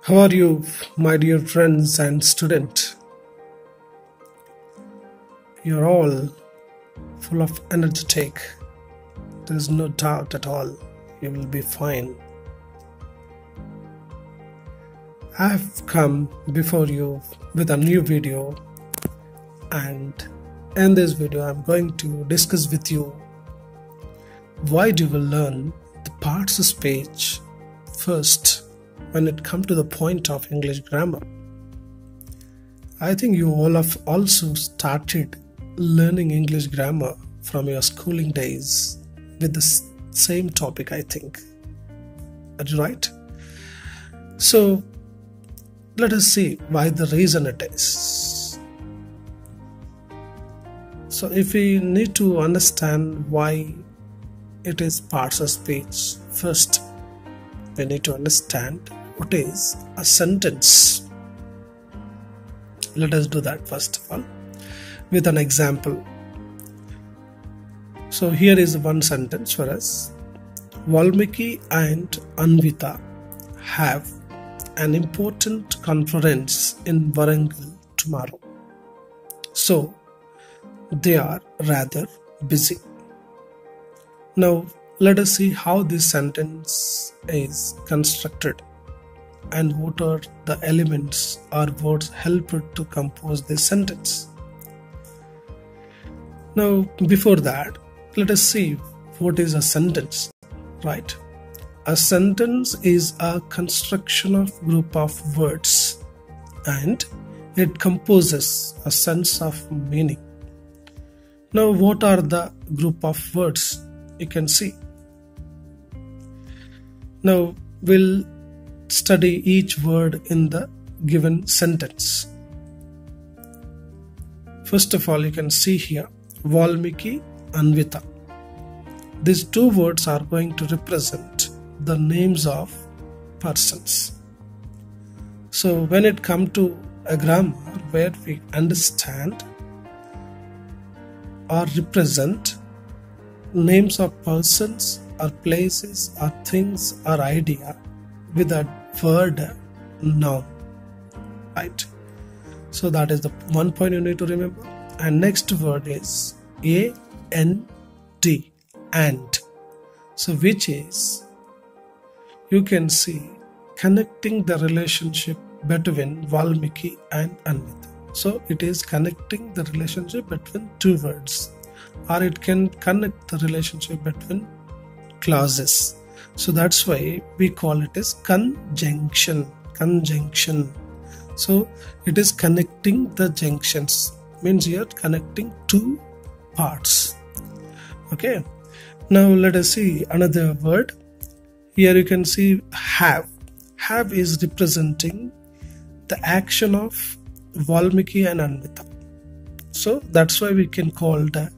How are you, my dear friends and student? You're all full of energetic. There is no doubt at all. You will be fine. I have come before you with a new video, and in this video I'm going to discuss with you why you will learn the parts of speech first when it comes to the point of English grammar. I think you all have also started learning English grammar from your schooling days with the same topic, I think. Right? So let us see why the reason it is. So if we need to understand why it is parts of speech, first we need to understand what is a sentence. Let us do that first of all with an example. So here is one sentence for us. Valmiki and Anvita have an important conference in Warangal tomorrow, so they are rather busy. Now let us see how this sentence is constructed and what are the elements or words helped to compose this sentence. Now before that, let us see what is a sentence, right? A sentence is a construction of group of words and it composes a sense of meaning. Now what are the group of words? You can see. Now we'll study each word in the given sentence. First of all, you can see here Valmiki, Anvita. These two words are going to represent the names of persons. So when it comes to a grammar where we understand or represent names of persons or places or things or idea with a word noun, right? So that is the one point you need to remember. And next word is A-N-D, and. So which is, you can see, connecting the relationship between Valmiki and Anvita. So it is connecting the relationship between two words, or it can connect the relationship between clauses. So that's why we call it as conjunction. So it is connecting the junctions, means you are connecting two parts. Okay, now let us see another word. Here you can see have. Have is representing the action of Valmiki and Anvita. So that's why we can call it a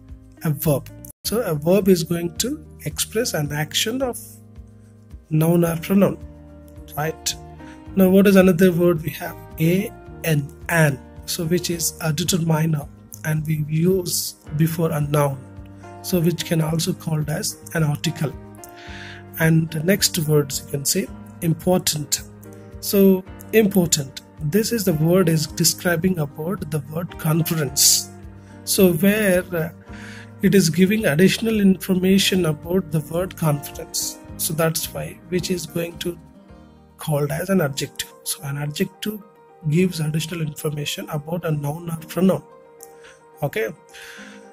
verb. So a verb is going to express an action of noun or pronoun, right? Now what is another word we have? An. So which is a determiner and we use before a noun, so which can also called as an article. And the next words you can say important. So important, this is the word is describing about the word conference. So where it is giving additional information about the word conference. So that's why, which is going to called as an adjective. So an adjective gives additional information about a noun or pronoun. Okay.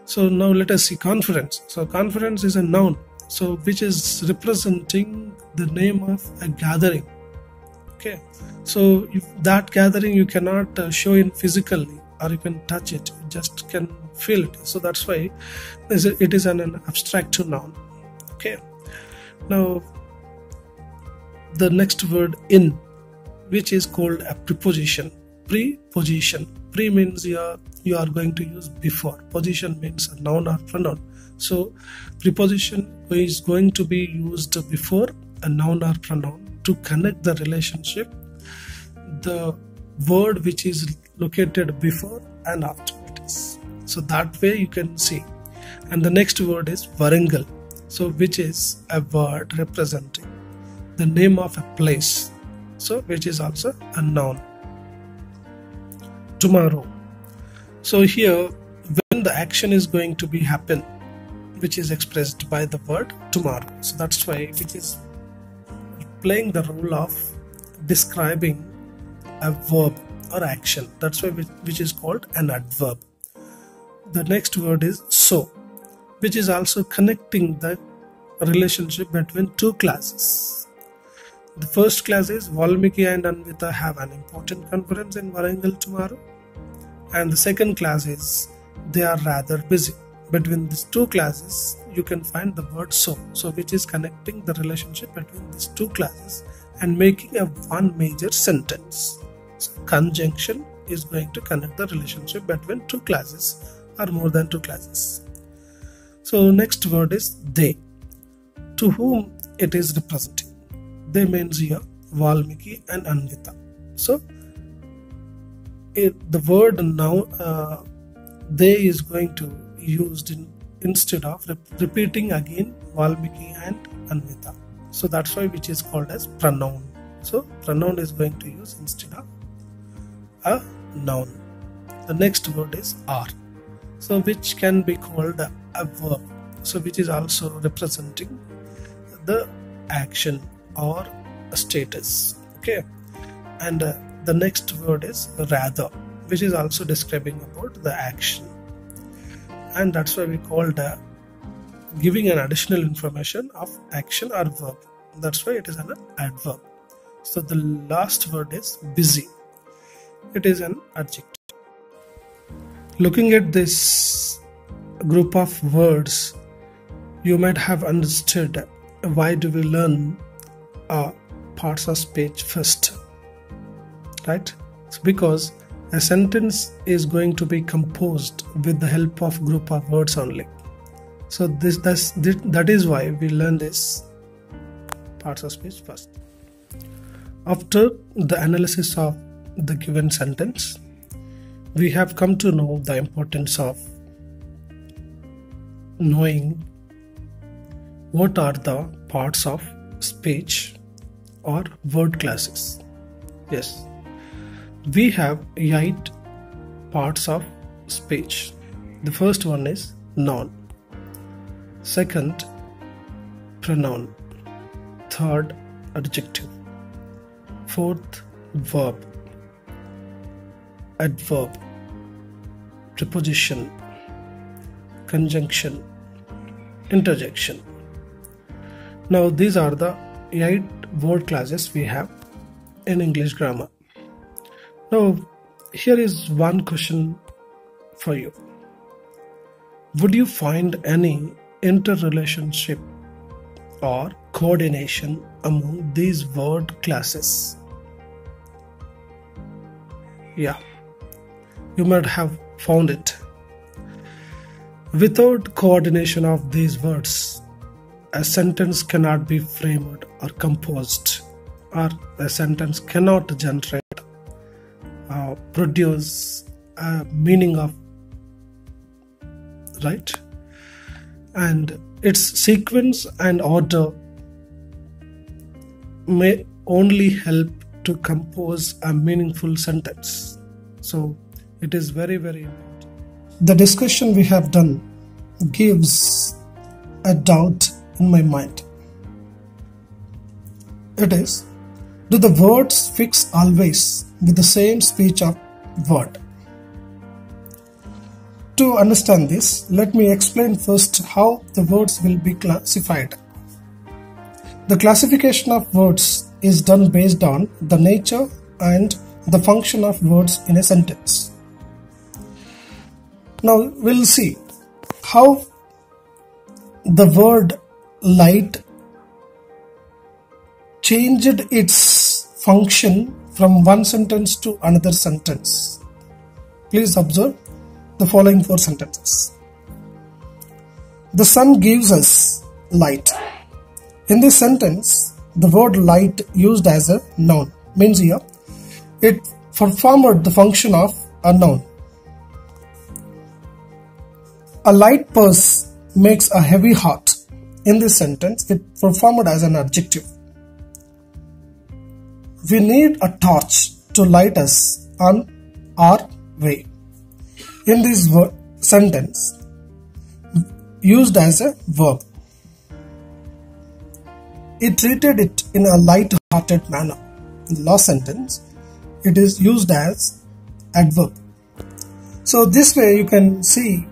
So now let us see conference. So conference is a noun, so which is representing the name of a gathering. Okay. So if that gathering you cannot show in physically, or you can touch it, you just can feel it. So that's why it is an abstract noun. Okay. Now the next word in, which is called a preposition. Preposition. Pre means you are going to use before. Position means a noun or pronoun. So preposition is going to be used before a noun or pronoun to connect the relationship, the word which is located before and after it is. So that way you can see. And the next word is Warangal. So which is a word representing the name of a place. so which is also a noun. Tomorrow. So here when the action is going to be happen, which is expressed by the word tomorrow. So that's why which is playing the role of describing a verb or action. That's why which is called an adverb. The next word is so, which is also connecting the relationship between two classes. The first class is Valmiki and Anvita have an important conference in Warangal tomorrow, and the second class is they are rather busy. Between these two classes you can find the word so, which is connecting the relationship between these two classes and making a one major sentence. So conjunction is going to connect the relationship between two classes or more than two classes. So next word is they, to whom it is representing. They means here Valmiki and Anvita. So the word now they is going to used instead of repeating again Valmiki and Anvita. So that's why which is called as pronoun. So pronoun is going to use instead of a noun. The next word is are, so which can be called a verb, so which is also representing the action or a status. Okay, and the next word is rather, which is also describing about the action, and that's why we called giving an additional information of action or verb. That's why it is an adverb. So the last word is busy. It is an adjective. Looking at this group of words, you might have understood why do we learn parts of speech first, right? It's because a sentence is going to be composed with the help of group of words only. So that is why we learn this parts of speech first. After the analysis of the given sentence, we have come to know the importance of knowing what are the parts of speech or word classes. Yes, we have 8 parts of speech. The first one is noun, second pronoun, third adjective, fourth verb, adverb, preposition, conjunction, interjection. Now these are the 8 word classes we have in English grammar. Now here is one question for you. Would you find any interrelationship or coordination among these word classes? Yeah, you might have found it. Without coordination of these words, a sentence cannot be framed or composed, or a sentence cannot generate produce a meaning of, right? And its sequence and order may only help to compose a meaningful sentence. So it is very, very important. The discussion we have done gives a doubt in my mind. It is, do the words fix always with the same speech of word? To understand this, let me explain first how the words will be classified. The classification of words is done based on the nature and the function of words in a sentence. Now we'll see how the word light changed its function from one sentence to another sentence. Please observe the following 4 sentences. The sun gives us light. In this sentence, the word light used as a noun means here it performed the function of a noun. A light purse makes a heavy heart. In this sentence, it performed as an adjective. we need a torch to light us on our way. In this sentence, used as a verb, it treated it in a light-hearted manner. In the last sentence, it is used as adverb. So this way you can see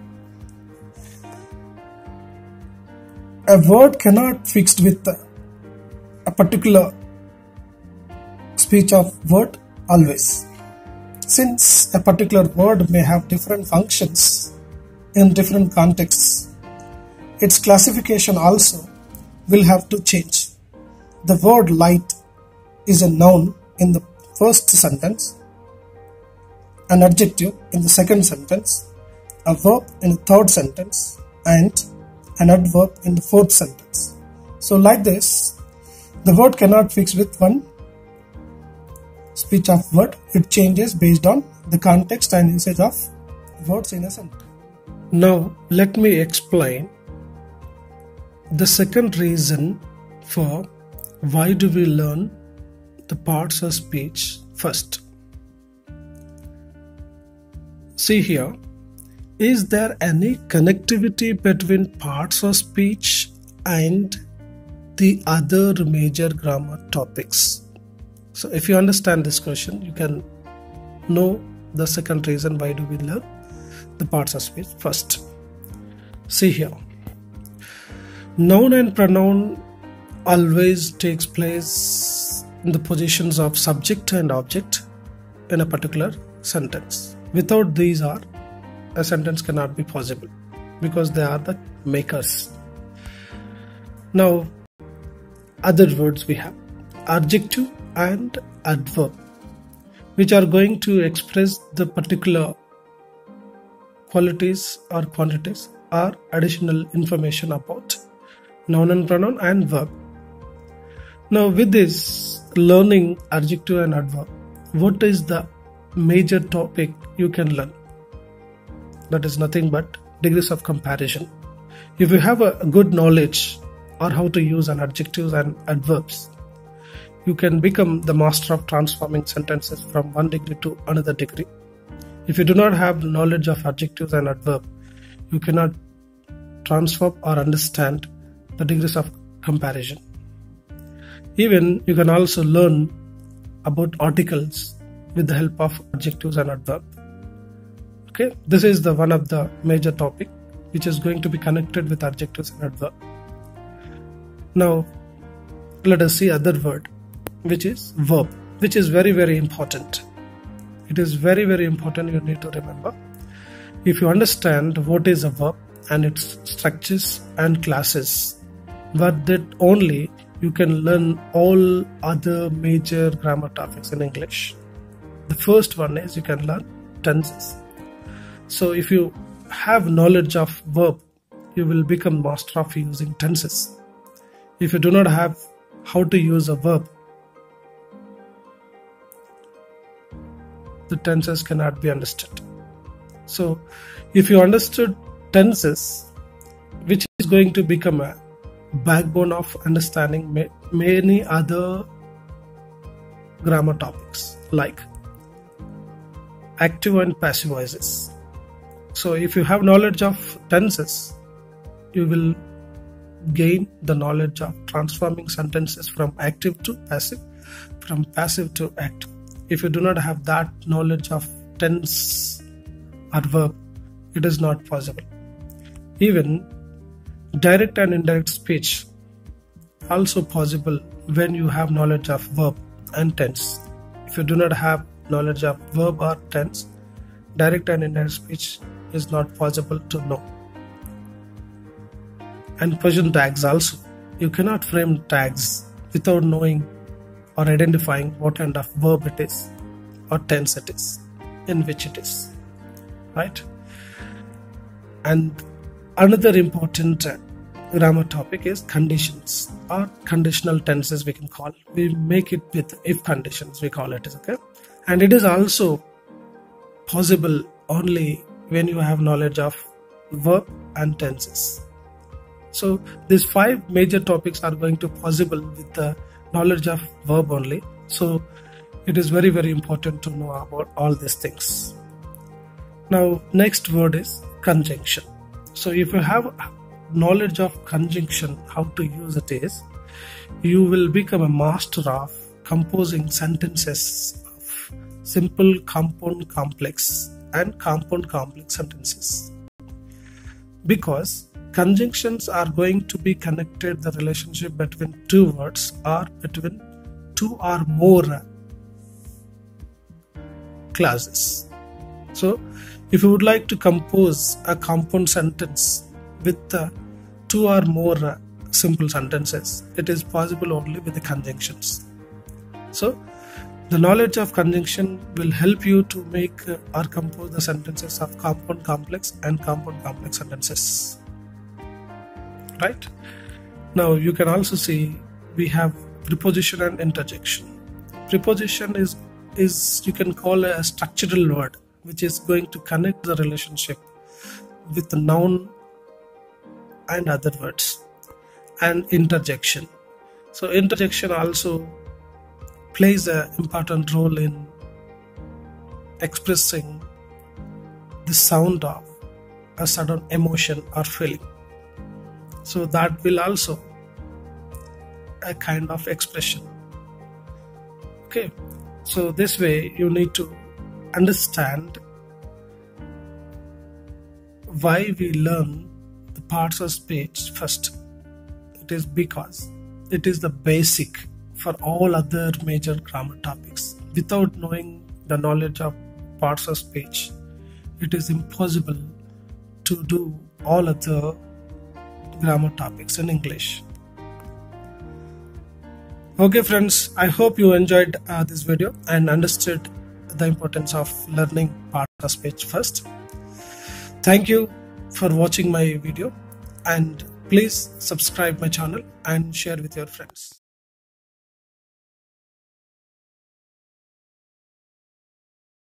a word cannot be fixed with a particular speech of word always, since a particular word may have different functions in different contexts. Its classification also will have to change. The word light is a noun in the first sentence, an adjective in the second sentence, a verb in the third sentence, and an adverb in the fourth sentence. So like this, the word cannot fix with one speech of word. It changes based on the context and usage of words in a sentence. Now let me explain the second reason for why do we learn the parts of speech first. See here, is there any connectivity between parts of speech and the other major grammar topics? So if you understand this question, you can know the second reason why do we learn the parts of speech first. See here, noun and pronoun always takes place in the positions of subject and object in a particular sentence. Without these a sentence cannot be possible because they are the makers. Now other words we have adjective and adverb, which are going to express the particular qualities or quantities or additional information about noun and pronoun and verb. Now with this learning adjective and adverb, what is the major topic you can learn? That is nothing but degrees of comparison. If you have a good knowledge or how to use an adjectives and adverbs, you can become the master of transforming sentences from one degree to another degree. If you do not have knowledge of adjectives and adverb, you cannot transform or understand the degrees of comparison. Even you can also learn about articles with the help of adjectives and adverb. Okay, this is the one of the major topic which is going to be connected with adjectives and adverb. Now let us see other word, which is verb, which is very, very important. It is very, very important. You need to remember. If you understand what is a verb and its structures and classes, but that only you can learn all other major grammar topics in English. The first one is you can learn tenses. So if you have knowledge of verb, you will become master of using tenses. If you do not have how to use a verb, the tenses cannot be understood. So if you understood tenses, which is going to become a backbone of understanding many other grammar topics like active and passive voices. So if you have knowledge of tenses, you will gain the knowledge of transforming sentences from active to passive, from passive to active. If you do not have that knowledge of tense or verb, it is not possible. Even direct and indirect speech also possible when you have knowledge of verb and tense. If you do not have knowledge of verb or tense, direct and indirect speech is not possible to know. And question tags also. You cannot frame tags without knowing or identifying what kind of verb it is or tense it is, in which it is, right? And another important grammar topic is conditions or conditional tenses, we can call. We make it with if conditions, we call it, okay? And it is also possible only when you have knowledge of verb and tenses. So these 5 major topics are going to possible with the knowledge of verb only. So it is very, very important to know about all these things. Now, next word is conjunction. So if you have knowledge of conjunction, how to use it is, you will become a master of composing sentences of simple compound complex and compound complex sentences. Because conjunctions are going to be connected the relationship between two words or between two or more clauses. So if you would like to compose a compound sentence with two or more simple sentences, it is possible only with the conjunctions. So the knowledge of conjunction will help you to make or compose the sentences of compound complex and compound complex sentences. Right? Now you can also see we have preposition and interjection. Preposition is you can call a structural word which is going to connect the relationship with the noun and other words. And interjection. So interjection also plays an important role in expressing the sound of a sudden emotion or feeling. So that will also a kind of expression. Okay, so this way you need to understand why we learn the parts of speech first. It is because it is the basic for all other major grammar topics. Without knowing the knowledge of parts of speech, it is impossible to do all other grammar topics in English. Okay friends, I hope you enjoyed this video and understood the importance of learning parts of speech first. Thank you for watching my video, and please subscribe my channel and share with your friends.